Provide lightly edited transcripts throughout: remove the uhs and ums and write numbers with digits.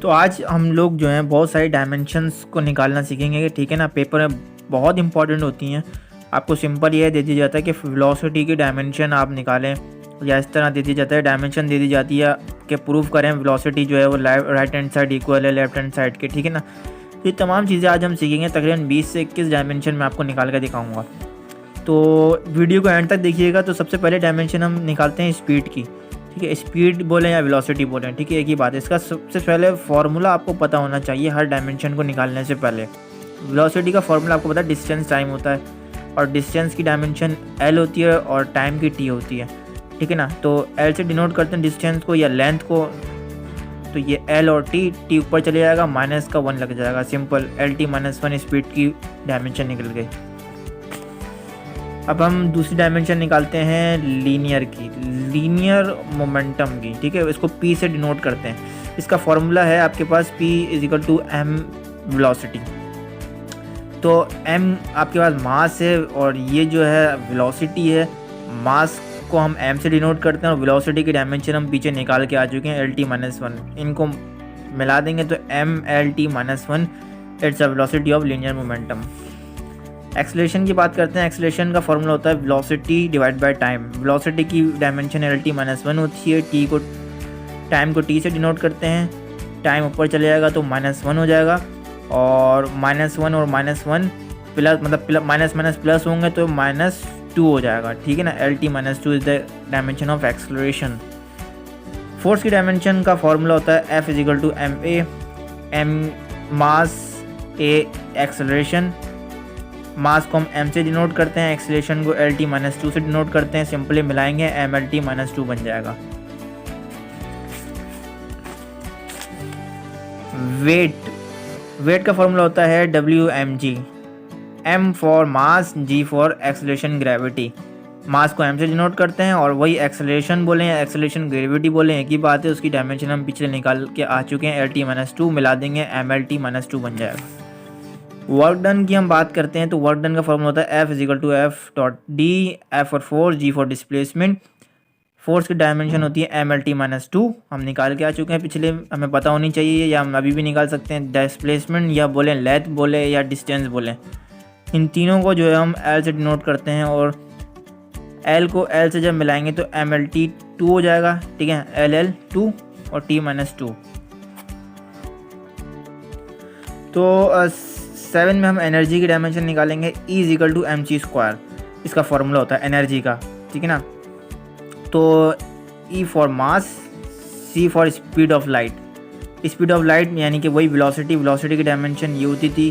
तो आज हम लोग जो हैं बहुत सारी डायमेंशंस को निकालना सीखेंगे, ठीक है ना। पेपर में बहुत इंपॉर्टेंट होती हैं। आपको सिंपल ये दे दिया जाता है कि वेलोसिटी की डायमेंशन आप निकालें, या इस तरह दे दिया जाता है, डायमेंशन दे दी जाती है कि प्रूव करें वेलोसिटी जो है वो राइट हैंड साइड इक्वल है लेफ्ट हैंड साइड के, ठीक है ना। ये तमाम चीज़ें आज हम सीखेंगे। तकरीबन 20 से 21 डायमेंशन मैं आपको निकाल कर दिखाऊँगा, तो वीडियो को एंड तक देखिएगा। तो सबसे पहले डायमेंशन हम निकालते हैं स्पीड की, ठीक है। स्पीड बोलें या वेलोसिटी बोलें, ठीक है, एक ही बात है। इसका सबसे पहले फार्मूला आपको पता होना चाहिए हर डायमेंशन को निकालने से पहले। वेलोसिटी का फार्मूला आपको पता है, डिस्टेंस टाइम होता है, और डिस्टेंस की डायमेंशन एल होती है और टाइम की टी होती है, ठीक है ना। तो एल से डिनोट करते हैं डिस्टेंस को या लेंथ को, तो ये एल और टी ऊपर चले जाएगा, माइनस का 1 लग जाएगा, simple. L T minus 1 speed की डायमेंशन निकल गई। अब हम दूसरी डायमेंशन निकालते हैं लीनियर की, लीनियर मोमेंटम की, ठीक है। इसको पी से डिनोट करते हैं। इसका फॉर्मूला है आपके पास p is equal to M velocity. तो m आपके पास मास है और ये जो है वेलोसिटी है। मास को हम m से डिनोट करते हैं और वेलोसिटी की डायमेंशन हम पीछे निकाल के आ चुके हैं, lt माइनस 1। इनको मिला देंगे तो m lt minus 1 it's a velocity of linear momentum. Acceleration की बात करते हैं। एक्सेलरेशन का फॉर्मूला होता है velocity divide by time. Velocity की डायमेंशन एल टी माइनस 1 होती है, टी को टाइम को टी से डिनोट करते हैं। टाइम ऊपर चले जाएगा तो -1 हो जाएगा, और -1 और -1 प्लस, मतलब माइनस माइनस प्लस होंगे तो -2 हो जाएगा, ठीक है ना। L T minus 2 is the dimension of acceleration. Force की डायमेंशन का फॉर्मूला होता है F equal to M A, M mass, A acceleration. Mass को हम m से डिनोट करते हैं, एक्सेलरेशन को lt माइनस 2 से डिनोट करते हैं। सिंपली मिलाएंगे mlt माइनस 2 बन जाएगा। वेट का फॉर्मूला होता है wmg, m for mass, g for acceleration gravity. Mass को m से डिनोट करते हैं और वही एक्सेलरेशन बोलें या एक्सेलरेशन ग्रेविटी बोलें, एक ही बात है। उसकी डायमेंशन हम पिछले निकाल के आ चुके हैं, lt माइनस 2 मिला देंगे mlt माइनस 2 बन जाएगा। वर्क डन की हम बात करते हैं तो वर्क डन का फॉर्मूला होता है F is equal to F dot D, F for force, G for displacement. Force की डायमेंशन होती है MLT माइनस 2, हम निकाल के आ चुके हैं पिछले, हमें पता होनी चाहिए, या हम अभी भी निकाल सकते हैं। डिस्प्लेसमेंट या बोलें लेंथ बोले या डिस्टेंस बोलें, इन तीनों को जो है हम L से डिनोट करते हैं, और L को L से जब मिलाएंगे तो MLT 2 हो जाएगा, ठीक है। LL 2 और T माइनस 2। तो 7 में हम एनर्जी की डायमेंशन निकालेंगे, E is equal to M C square. इसका फॉर्मूला होता है एनर्जी का, ठीक है ना। तो E for mass, C for speed of light. Speed of light यानी कि वही वेलोसिटी, वेलोसिटी की डायमेंशन ये होती थी,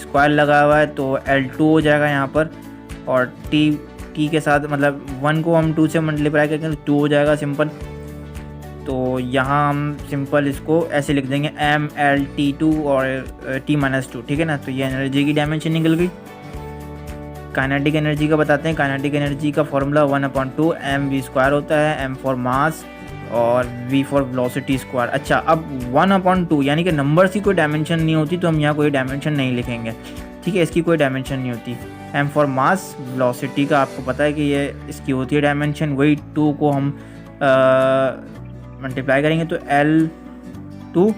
स्क्वायर लगा हुआ है तो L2 हो जाएगा यहाँ पर, और T के साथ, मतलब 1 को हम 2 से मल्टीप्लाई करेंगे तो 2 हो जाएगा, सिंपल। तो यहाँ हम सिंपल इसको ऐसे लिख देंगे MLT2 और T माइनस 2, ठीक है ना। तो ये एनर्जी की डायमेंशन निकल गई। काइनेटिक एनर्जी का बताते हैं। काइनेटिक एनर्जी का फॉर्मूला 1/2 mv स्क्वायर होता है, m फॉर मास और v फॉर वेलोसिटी स्क्वायर। अच्छा, अब 1/2 यानी कि नंबर्स की कोई डायमेंशन नहीं होती, तो हम यहाँ कोई डायमेंशन नहीं लिखेंगे, ठीक है। इसकी कोई डायमेंशन नहीं होती। m फॉर मास, वेलोसिटी का आपको पता है कि ये इसकी होती है डायमेंशन। वही 2 को हम मल्टीप्लाई करेंगे तो L2,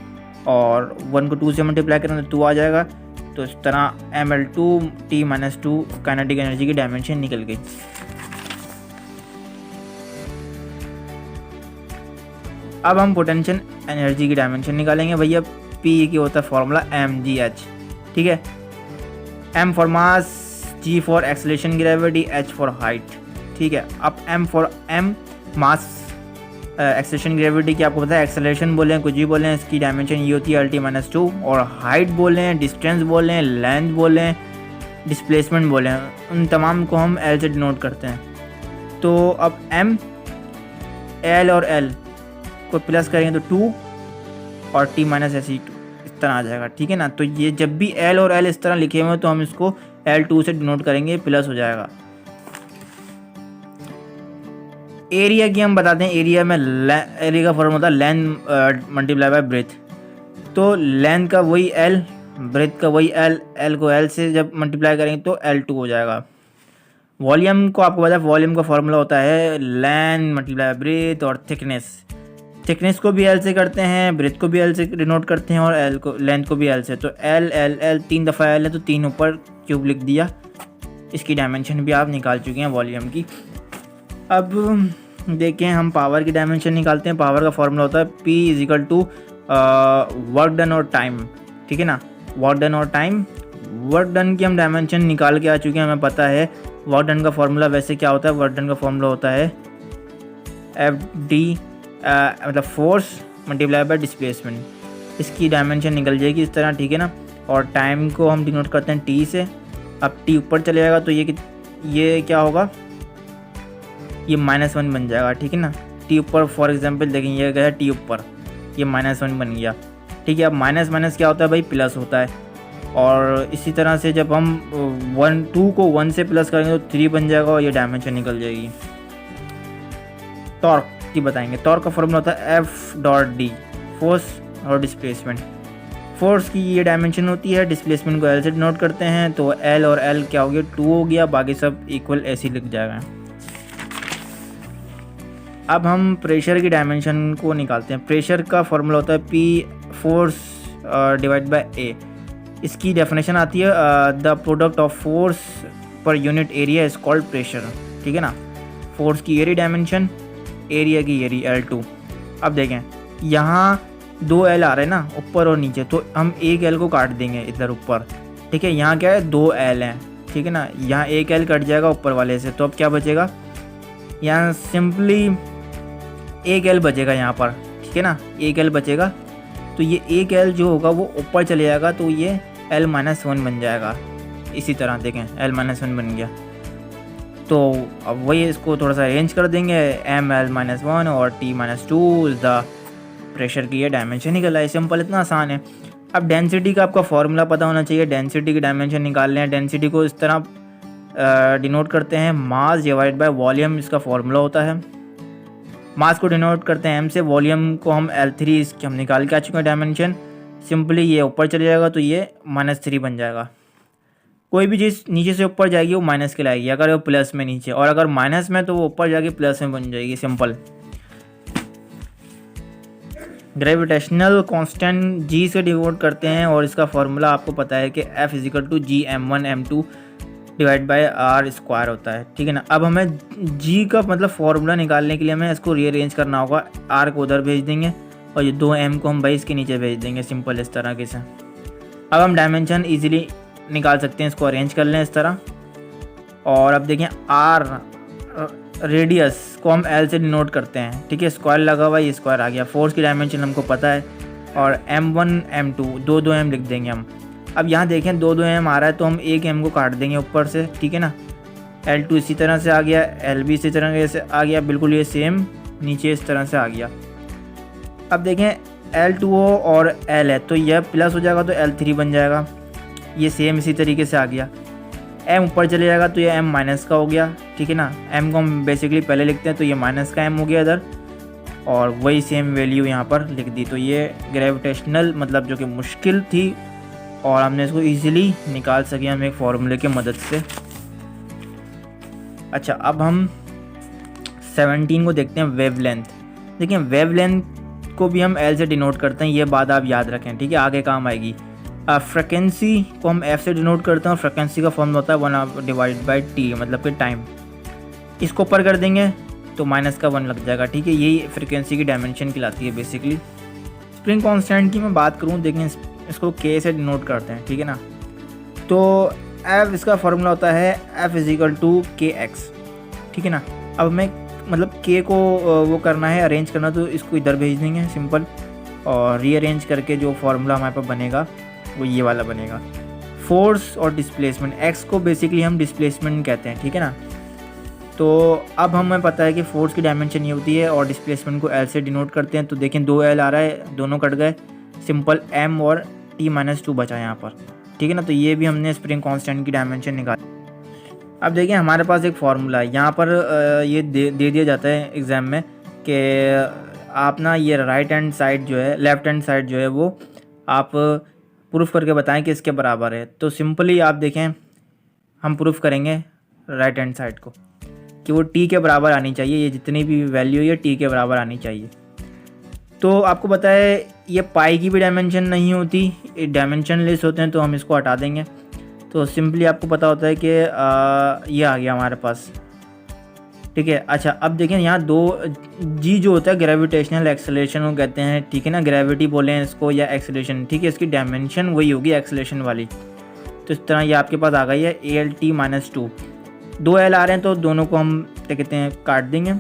और 1 को 2 से मल्टीप्लाई करेंगे तो 2 आ जाएगा। तो इस तरह ML2 T minus 2 kinetic energy की डायमेंशन निकल गई। अब हम पोटेंशियल एनर्जी की डायमेंशन निकालेंगे भैया। P की होता है फॉर्मूला mgh, ठीक है। M for mass, G for acceleration gravity, H for height, ठीक है। अब M for mass, acceleration gravity की आपको पता है, एक्सेलरेशन बोलें कुछ भी बोलें, इसकी डायमेंशन ये होती है lt माइनस 2, और हाइट बोलें, डिस्टेंस बोलें, लेंथ बोलें, डिस्प्लेसमेंट बोलें, उन तमाम को हम L से डिनोट करते हैं। तो अब M, L और L को प्लस करेंगे तो 2 और T माइनस ऐसे 2 इस तरह आ जाएगा, ठीक है ना। तो ये जब भी L और L इस तरह लिखे हुए तो हम इसको L2 से डिनोट करेंगे, प्लस हो जाएगा। एरिया की हम बताते हैं। एरिया में एरिया का फॉर्मूला होता है लेंथ मल्टीप्लाई बाय ब्रेथ। तो लेंथ का वही L, ब्रेथ का वही L को L से जब मल्टीप्लाई करेंगे तो L2 हो जाएगा। वॉल्यूम को आपको पता है, वॉल्यूम का फॉर्मूला होता है लेंथ मल्टीप्लाई ब्रेथ और थिकनेस। थिकनेस को भी एल से करते हैं, ब्रेथ को भी एल से डिनोट करते हैं और एल को लेंथ को भी एल से। तो एल एल एल 3 दफ़ा एल है तो 3 ऊपर क्यूब लिख दिया। इसकी डायमेंशन भी आप निकाल चुके हैं वॉल्यूम की। अब देखें हम पावर की डायमेंशन निकालते हैं। पावर का फॉर्मूला होता है P = वर्क डन और टाइम, ठीक है ना। वर्क डन और टाइम, वर्क डन की हम डायमेंशन निकाल के आ चुके हैं, हमें पता है वर्क डन का फॉर्मूला वैसे क्या होता है। वर्क डन का फॉर्मूला होता है FD मतलब फोर्स मल्टीप्लाई बाय डिस्प्लेसमेंट। इसकी डायमेंशन निकल जाएगी इस तरह, ठीक है ना। और टाइम को हम डिनोट करते हैं T से। अब T ऊपर चले जाएगा तो ये क्या होगा, ये -1 बन जाएगा, ठीक है ना। T ऊपर फॉर एग्जांपल देखें ये गया T ऊपर, ये -1 बन गया, ठीक है। अब माइनस माइनस क्या होता है भाई, प्लस होता है। और इसी तरह से जब हम 2 को 1 से प्लस करेंगे तो 3 बन जाएगा और ये डायमेंशन निकल जाएगी। टॉर्क की बताएंगे। टॉर्क का फॉर्मूला होता है F.D, फोर्स और डिस्प्लेसमेंट। फोर्स की ये डायमेंशन होती है, डिस्प्लेसमेंट को L से डिनोट करते हैं। तो L और L क्या हो गया, 2 हो गया, बाकी सब इक्वल ऐसे ही लिख जाएगा। अब हम प्रेशर की डायमेंशन को निकालते हैं। प्रेशर का फॉर्मूला होता है P force divide by A। इसकी डेफिनेशन आती है the product of force per unit area is called pressure, ठीक है ना। फोर्स की एरिया डायमेंशन, एरिया की एरिया L2। अब देखें यहाँ 2 L आ रहे हैं ना ऊपर और नीचे, तो हम एक L को काट देंगे इधर ऊपर, ठीक है। यहाँ क्या है, 2 L हैं, ठीक है ना। यहाँ एक L कट जाएगा ऊपर वाले से, तो अब क्या बचेगा, यहाँ सिंपली एक L बचेगा यहाँ पर, ठीक है ना। एक L बचेगा तो ये एक L जो होगा वो ऊपर चले जाएगा, तो ये L-1 बन जाएगा। इसी तरह देखें L-1 बन गया। तो अब वही इसको थोड़ा सा अरेंज कर देंगे, ML-1 और T-2 इज़ द प्रेशर की ये डायमेंशन निकल आए। सिंपल, इतना आसान है। अब डेंसिटी का आपका फॉर्मूला पता होना चाहिए। डेंसिटी की डायमेंशन निकाल लें। डेंसिटी को इस तरह डिनोट करते हैं, मास डिवाइड बाय वॉल्यूम, इसका फॉर्मूला होता है। मास को डिनोट करते हैं M से, वॉल्यूम को हम L3, इसकी हम निकाल के आ चुके हैं डायमेंशन। सिंपली ये ऊपर चले जाएगा तो ये -3 बन जाएगा। कोई भी चीज़ नीचे से ऊपर जाएगी वो माइनस के लाएगी, अगर वो प्लस में नीचे, और अगर माइनस में तो वो ऊपर जाके प्लस में बन जाएगी। सिंपल। ग्रेविटेशनल कांस्टेंट G से डिनोट करते हैं और इसका फॉर्मूला आपको पता है कि F = Gm1m2 divide by R² होता है, ठीक है ना। अब हमें G का मतलब फॉर्मूला निकालने के लिए हमें इसको रीअरेंज करना होगा। R को उधर भेज देंगे और ये 2m को हम 22 के नीचे भेज देंगे। सिंपल, इस तरह के से। अब हम डायमेंशन इजीली निकाल सकते हैं, इसको अरेंज कर लें इस तरह। और अब देखें R रेडियस को हम L से डिनोट करते हैं, ठीक है। स्क्वायर लगा हुआ, ये स्क्वायर आ गया। फोर्स की डायमेंशन हमको पता है, और M1 M2 दो M लिख देंगे हम। अब यहाँ देखें 2 M आ रहा है तो हम एक M को काट देंगे ऊपर से, ठीक है ना। L2 इसी तरह से आ गया, L भी इसी तरह से आ गया, बिल्कुल ये सेम नीचे इस तरह से आ गया। अब देखें L2O और L है तो यह प्लस हो जाएगा तो L3 बन जाएगा, ये सेम इसी तरीके से आ गया। M ऊपर चले जाएगा तो ये M माइनस का हो गया, ठीक है ना। M को हम बेसिकली पहले लिखते हैं तो ये माइनस का M हो गया इधर, और वही सेम वैल्यू यहाँ पर लिख दी। तो ये ग्रेविटेशनल मतलब जो कि मुश्किल थी और हमने इसको इजीली निकाल सके हम एक फॉर्मूले की मदद से। अच्छा, अब हम 17 को देखते हैं, वेवलेंथ। देखिए वेवलेंथ को भी हम L से डिनोट करते हैं, ये बात आप याद रखें, ठीक है, आगे काम आएगी। फ्रिक्वेंसी को हम F से डिनोट करते हैं और फ्रिक्वेंसी का फॉर्म होता है 1/T मतलब कि टाइम। इसको ऊपर कर देंगे तो -1 लग जाएगा, ठीक है। यही फ्रिक्वेंसी की डायमेंशन कहलाती है बेसिकली। स्प्रिंग कांस्टेंट की मैं बात करूँ, देखें इसको K से डिनोट करते हैं, ठीक है ना। तो F इसका फॉर्मूला होता है F = Kx, ठीक है ना। अब हमें मतलब K को वो करना है, अरेंज करना, तो इसको इधर भेज देंगे सिंपल, और रीअरेंज करके जो फार्मूला हमारे पास बनेगा वो ये वाला बनेगा। फोर्स और डिस्प्लेसमेंट, x को बेसिकली हम डिस्प्लेसमेंट कहते हैं, ठीक है ना। तो अब हमें पता है कि फोर्स की डायमेंशन ये होती है और डिस्प्लेसमेंट को L से डिनोट करते हैं। तो देखें 2 L आ रहा है, दोनों कट गए, सिंपल M और T-2 बचा यहाँ पर, ठीक है ना। तो ये भी हमने स्प्रिंग कांस्टेंट की डायमेंशन निकाली। अब देखिए हमारे पास एक फार्मूला है यहाँ पर, ये दे दिया जाता है एग्ज़ाम में कि आप ना ये राइट हैंड साइड जो है, लेफ़्ट हैंड साइड जो है वो आप प्रूफ करके बताएं कि इसके बराबर है। तो सिंपली आप देखें, हम प्रूफ करेंगे राइट हैंड साइड को कि वो T के बराबर आनी चाहिए, ये जितनी भी वैल्यू है T के बराबर आनी चाहिए। तो आपको पता है ये पाई की भी डायमेंशन नहीं होती, डायमेंशन लेस होते हैं, तो हम इसको हटा देंगे। तो सिंपली आपको पता होता है कि ये आ गया हमारे पास, ठीक है। अच्छा अब देखें यहाँ दो जी जो होता है ग्रेविटेशनल एक्सेलरेशन वो कहते हैं, ठीक है ना, ग्रेविटी बोलें इसको या एक्सेलरेशन, ठीक है। इसकी डायमेंशन वही होगी एक्सेलरेशन वाली। तो इस तरह ये आपके पास आ गई है ALT-2। 2 L आ रहे हैं तो दोनों को हम क्या कहते हैं काट देंगे,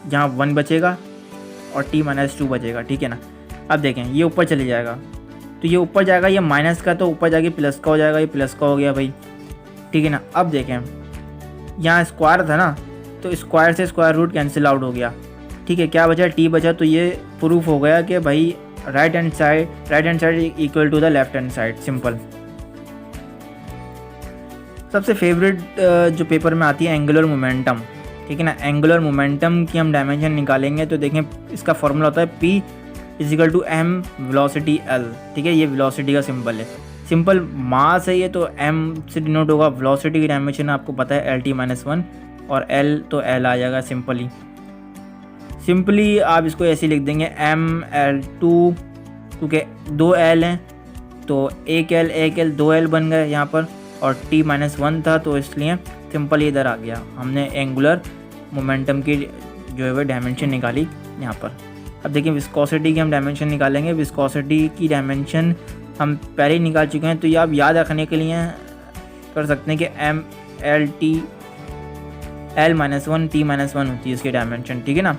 जहाँ 1 बचेगा और T-2 बचेगा, ठीक है ना। अब देखें ये ऊपर चले जाएगा, तो ये ऊपर जाएगा, ये माइनस का तो ऊपर जाके प्लस का हो जाएगा, ये प्लस का हो गया भाई, ठीक है ना। अब देखें यहाँ स्क्वायर था ना, तो स्क्वायर से स्क्वायर रूट कैंसिल आउट हो गया, ठीक है। क्या बचा, T बचा। तो ये प्रूफ हो गया कि भाई right hand side equal to the left hand side, simple. सबसे फेवरेट जो पेपर में आती है एंगुलर मोमेंटम, ठीक है ना। एंगुलर मोमेंटम की हम डायमेंशन निकालेंगे तो देखें इसका फॉर्मूला होता है P = m वेलोसिटी L, ठीक है। ये वेलोसिटी का सिंबल है, सिंपल मास है ये, तो m से डिनोट होगा। वेलोसिटी की डायमेंशन आपको पता है LT-1 और L तो L आ जाएगा सिंपली आप इसको ऐसे लिख देंगे ML2, क्योंकि 2 L हैं तो 1 L 2 L बन गए यहाँ पर, और T-1 था तो इसलिए सिंपल इधर आ गया। हमने एंगुलर मोमेंटम की जो है वो डायमेंशन निकाली यहाँ पर। अब देखिए विस्कोसिटी की हम डायमेंशन निकालेंगे। विस्कोसिटी की डायमेंशन हम पहले ही निकाल चुके हैं, तो ये आप याद रखने के लिए कर सकते हैं कि L-1 T-1 होती है इसकी डायमेंशन, ठीक है ना।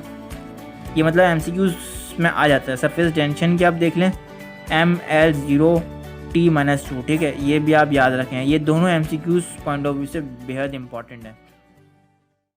ये मतलब MCQs में आ जाता है। सरफेस टेंशन की आप देख लें ML0 T-2, ठीक है। ये भी आप याद रखें, ये दोनों MCQs पॉइंट ऑफ व्यू से बेहद इंपॉर्टेंट है।